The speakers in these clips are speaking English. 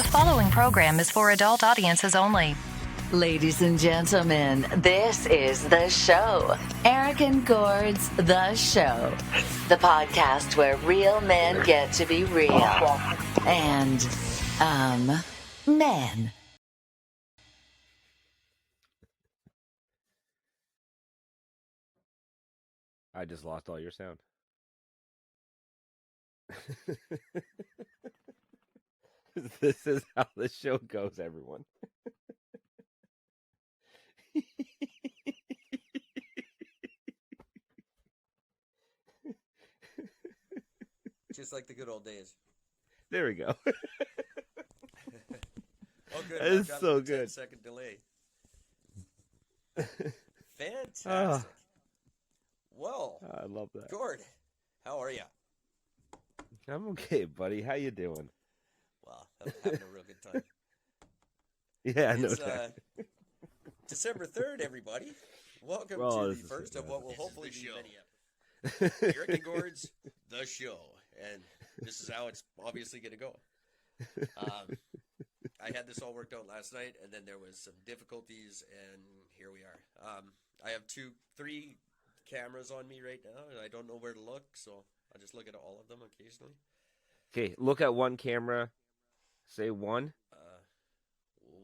The following program is for adult audiences only. Ladies and gentlemen, this is The Show. Eric and Gord's The Show. The podcast where real men get to be real. And, men. I just lost all your sound. This is how the show goes, everyone. Just like the good old days. There we go. Oh, good. That is so good. 10-second delay. Fantastic. Well, I love that. Gord, how are you? I'm okay, buddy. How you doing? Well, I'm having a real good time. Yeah, It's no doubt. December 3rd, everybody. Welcome Well, to this the is first of what will hopefully be show. many episodes. Eric and Gord's The Show. And this is how it's obviously going to go. I had this all worked out last night, and then there was some difficulties, and here we are. I have 3 cameras on me right now, and I don't know where to look, so I'll just look at all of them occasionally. Okay, look at one camera. Say one.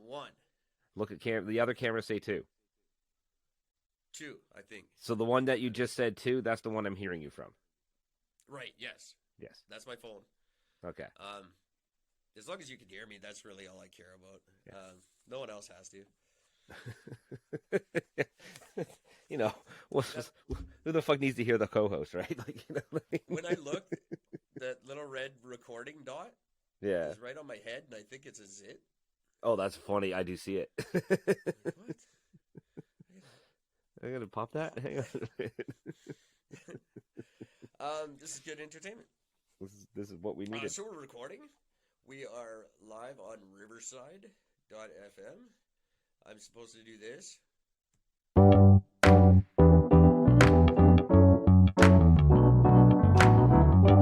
1, Look at the other camera. Say two. 2, I think. So the one that you just said two, that's the one I'm hearing you from. Right, yes. Yes. That's my phone. Okay. As long as you can hear me, that's really all I care about. Yeah. No one else has to. You know, who the fuck needs to hear the co-host, right? Like, you know, When I look, that little red recording dot yeah. is right on my head, and I think it's a zit. Oh, that's funny. I do see it. What? I'm gonna pop that. Hang on. This is good entertainment. This is what we needed. So we're recording. We are live on Riverside.fm. I'm supposed to do this.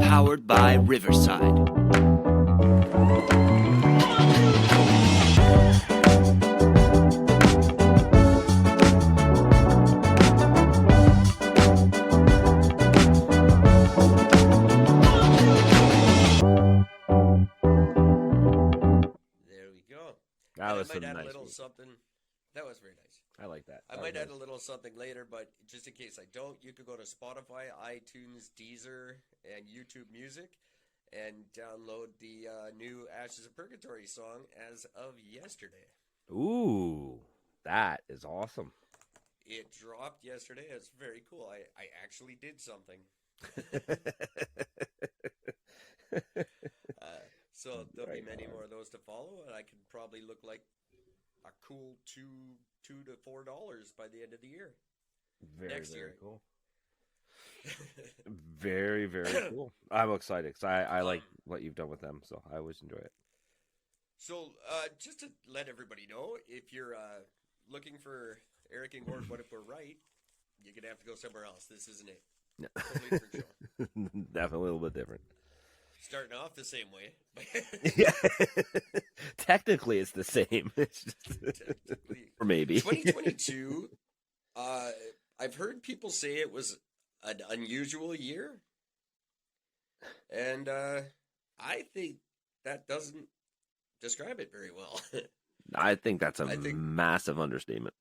Powered by Riverside. There we go. That was I some might add nice a little music. something. That was very nice. I like that. I That might was add a nice. little something later, but just in case I don't, you could go to Spotify, iTunes, Deezer, and YouTube Music and download the new Ashes of Purgatory song as of yesterday. Ooh, that is awesome. It dropped yesterday. It's very cool. I actually did something. So there'll be many more of those to follow, and I could probably look like a cool $2 to $4 by the end of the year. Very, Next very year. cool. Very, very cool. I'm excited because I like what you've done with them, so I always enjoy it. So, just to let everybody know, if you're looking for Eric and Gord, What If We're Right, you're going to have to go somewhere else. This isn't it. No. Totally different show. Definitely a little bit different. Starting off the same way. Yeah. Technically, it's the same. It's just, Technically. or maybe 2022, I've heard people say it was an unusual year. And I think that doesn't describe it very well. I think that's a I think- massive understatement.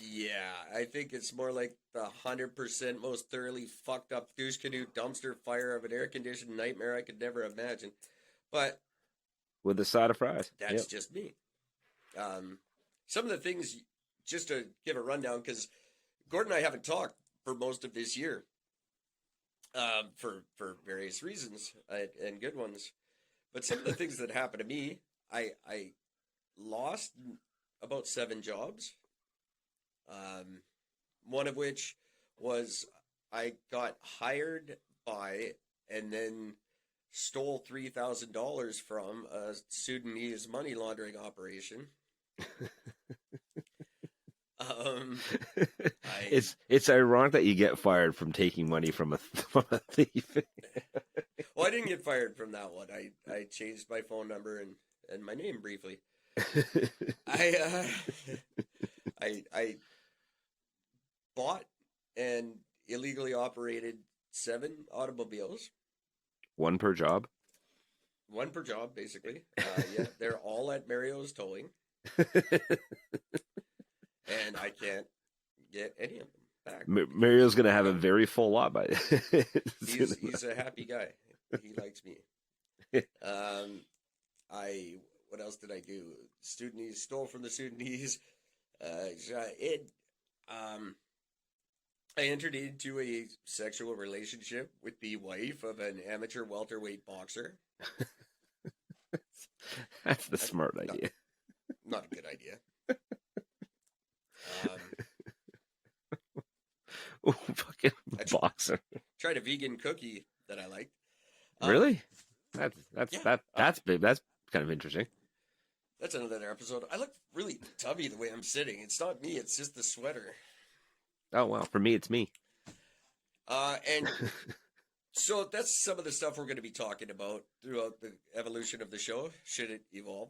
Yeah, I think it's more like the 100% most thoroughly fucked up douche canoe dumpster fire of an air-conditioned nightmare I could never imagine. But With a side of fries. that's Yep. just me. Some of the things, just to give a rundown, because Gord and I haven't talked for most of this year for various reasons and good ones. But some of the things that happened to me, I lost about 7 jobs. One of which was I got hired by and then stole $3,000 from a Sudanese money laundering operation. It's ironic that you get fired from taking money from a thief. Well, I didn't get fired from that one. I changed my phone number and my name briefly. I I bought and illegally operated 7 automobiles, One per job. one per job, basically. Yeah, they're all at Mario's Towing, and I can't get any of them back. Mario's gonna have a very full lot by. He's a happy guy. He likes me. What else did I do? Sudanese, stole from the Sudanese. I entered into a sexual relationship with the wife of an amateur welterweight boxer. That's the smart idea. Not a good idea. Oh, fucking boxer! Tried a vegan cookie that I liked. Really? That's Yeah. that's big. That's kind of interesting. That's another episode. I look really tubby the way I'm sitting. It's not me. It's just the sweater. Oh wow! For me, it's me. And so that's some of the stuff we're going to be talking about throughout the evolution of the show, should it evolve.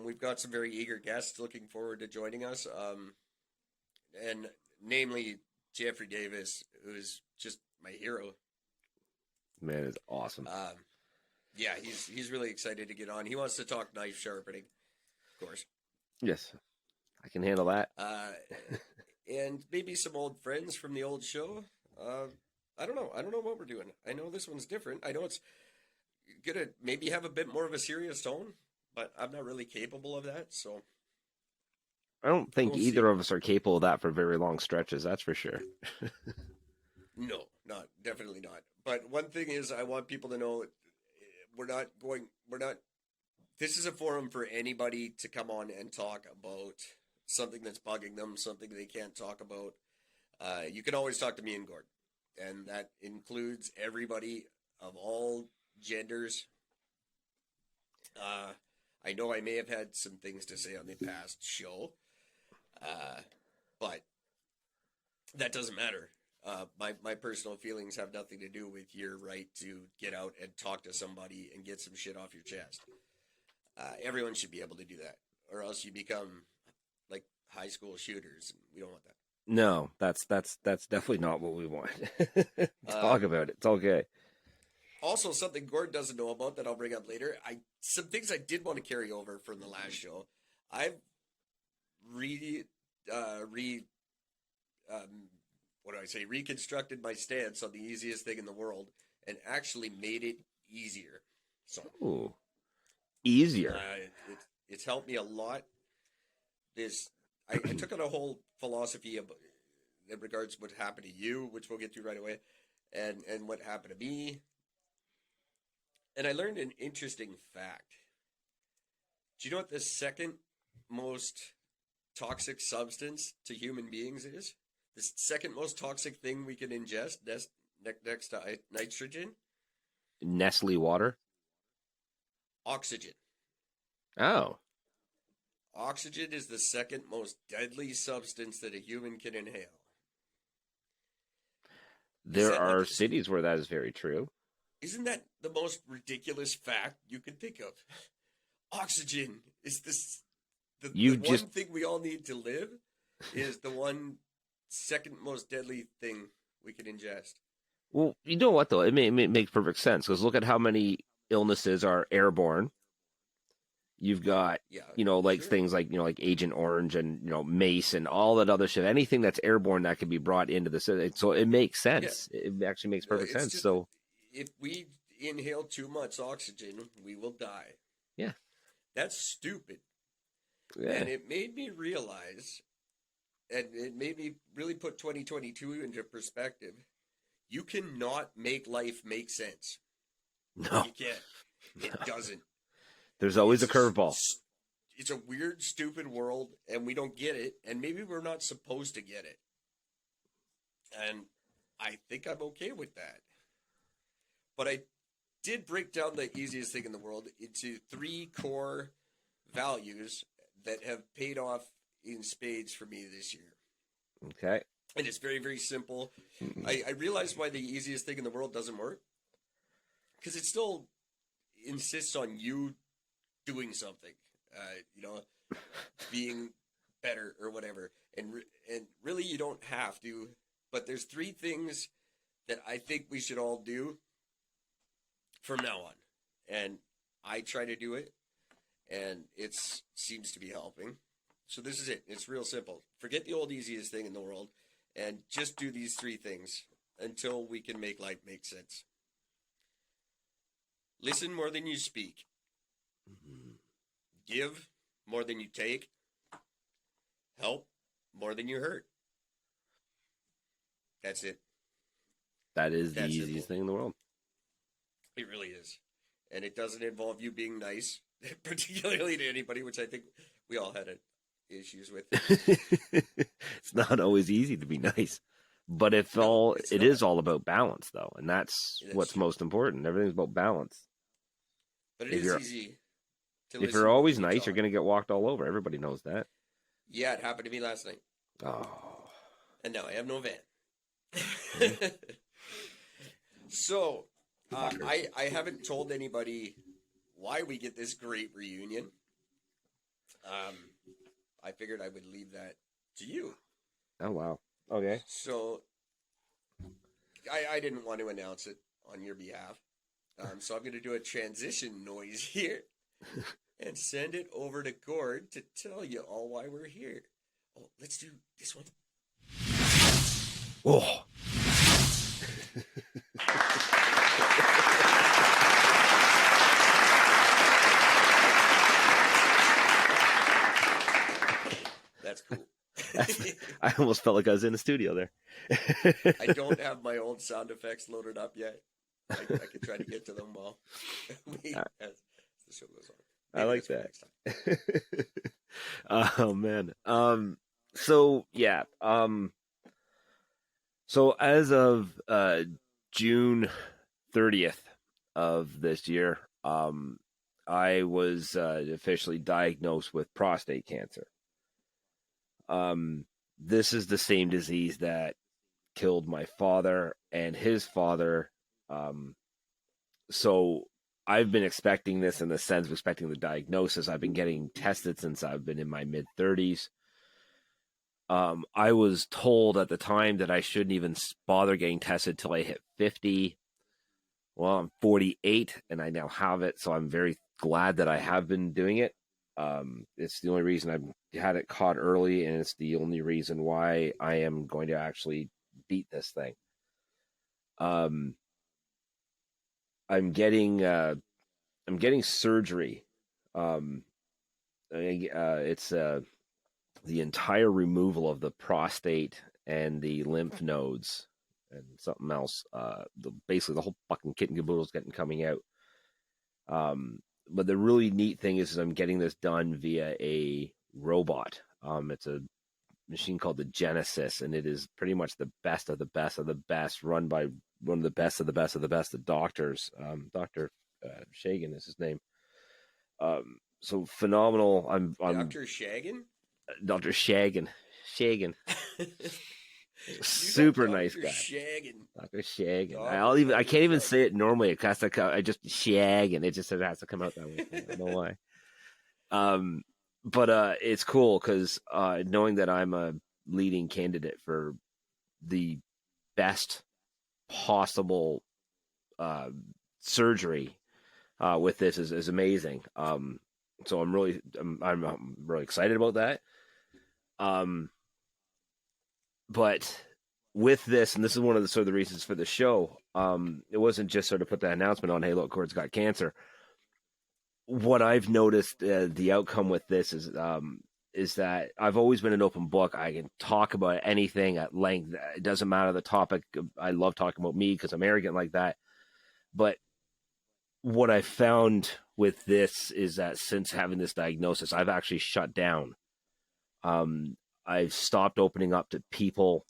We've got some very eager guests looking forward to joining us, and namely Jeffrey Davis, who's just my hero. Man, is awesome. Yeah, he's really excited to get on. He wants to talk knife sharpening, of course. Yes, I can handle that. And maybe some old friends from the old show. I don't know. I don't know what we're doing. I know this one's different. I know it's gonna maybe have a bit more of a serious tone, but I'm not really capable of that. So I don't think we'll either see. of us are capable of that for very long stretches. That's for sure. No, definitely not. But one thing is, I want people to know we're not. This is a forum for anybody to come on and talk about something that's bugging them, something they can't talk about. You can always talk to me and Gord, and that includes everybody of all genders. I know I may have had some things to say on the past show, but that doesn't matter. My personal feelings have nothing to do with your right to get out and talk to somebody and get some shit off your chest. Everyone should be able to do that, or else you become like high school shooters. And we don't want that. No, that's definitely not what we want. Talk about it. It's okay. Also, something Gord doesn't know about that I'll bring up later. Some things I did want to carry over from the last show. I've reconstructed my stance on the easiest thing in the world and actually made it easier. So Ooh, easier. It's helped me a lot. I took on a whole philosophy in regards to what happened to you, which we'll get to right away, and what happened to me. And I learned an interesting fact. Do you know what the second most toxic substance to human beings is? The second most toxic thing we can ingest next to nitrogen? Nestle water. Oxygen. Oh, Oxygen is the second most deadly substance that a human can inhale. there that are like- cities where that is very true. Isn't that the most ridiculous fact you can think of? Oxygen is the one thing we all need to live is the second most deadly thing we can ingest. Well, you know what though? It makes perfect sense because look at how many illnesses are airborne. You've got, Yeah, like sure. things like, like Agent Orange and, mace and all that other shit. Anything that's airborne that can be brought into the city. So it makes sense. Yeah. It actually makes perfect sense. Just, so if we inhale too much oxygen, we will die. Yeah. That's stupid. yeah. And it made me realize, and it made me really put 2022 into perspective. You cannot make life make sense. No, You can't. It doesn't. there's always a curveball. It's a weird, stupid world, and we don't get it, and maybe we're not supposed to get it. And I think I'm okay with that. But I did break down the easiest thing in the world into 3 core values that have paid off in spades for me this year. Okay. And it's very, very simple. I realized why the easiest thing in the world doesn't work. because it still insists on you doing something, being better or whatever. And really, you don't have to. But there's 3 things that I think we should all do from now on. And I try to do it, and it seems to be helping. So this is it. It's real simple. Forget the old easiest thing in the world, and just do these 3 things until we can make life make sense. Listen more than you speak. Give more than you take. Help more than you hurt. That's it. That is the easiest thing in the world. It really is. And it doesn't involve you being nice, particularly to anybody, which I think we all had issues with. It's not always easy to be nice. But it is all about balance, though. And that's what's true. Most important. Everything's about balance. But it is easy to listen. If you're always nice, you're going to get walked all over. Everybody knows that. Yeah, it happened to me last night. Oh. And now I have no van. So, I haven't told anybody why we get this great reunion. I figured I would leave that to you. Oh, wow. Okay. So, I didn't want to announce it on your behalf. So I'm going to do a transition noise here and send it over to Gord to tell you all why we're here. Oh, let's do this one. Oh. That's cool. I almost felt like I was in the studio there. I don't have my own sound effects loaded up yet. I could try to get to them while as the show goes on. Maybe I like that. Oh man. So yeah. So as of June 30th of this year, I was officially diagnosed with prostate cancer. This is the same disease that killed my father and his father. So I've been expecting this in the sense of expecting the diagnosis. I've been getting tested since I've been in my mid-30s. I was told at the time that I shouldn't even bother getting tested till I hit 50. Well, I'm 48 and I now have it, so I'm very glad that I have been doing it. It's the only reason I've had it caught early, and it's the only reason why I am going to actually beat this thing. I'm getting surgery. It's the entire removal of the prostate and the lymph nodes and something else. Basically the whole fucking kit and caboodle is coming out. But the really neat thing is I'm getting this done via a robot. It's a machine called the Genesis, and it is pretty much the best of the best of the best, run by one of the best of the best of the best of doctors. Dr. Shagan is his name. So phenomenal. I'm Dr. Shagan? Dr. Shagan. Super nice guy. Dr. Shagan. I can't even say it normally. It has to I just Shagan. It just has to come out that way. I don't know why. But it's cool because knowing that I'm a leading candidate for the best possible surgery with this is amazing. So I'm really excited about that. But with this, and this is one of the sort of the reasons for the show, it wasn't just sort of put that announcement on, hey, look, Gord's got cancer. What I've noticed, the outcome with this is that I've always been an open book. I can talk about anything at length. It doesn't matter the topic. I love talking about me because I'm arrogant like that. But what I found with this is that since having this diagnosis, I've actually shut down. I've stopped opening up to people.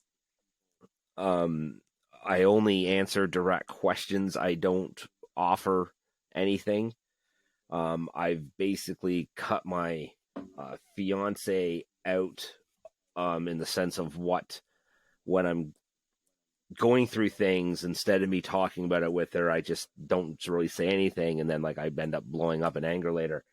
I only answer direct questions. I don't offer anything. I've basically cut my fiance out in the sense of when I'm going through things, instead of me talking about it with her, I just don't really say anything, and then like I end up blowing up in anger later.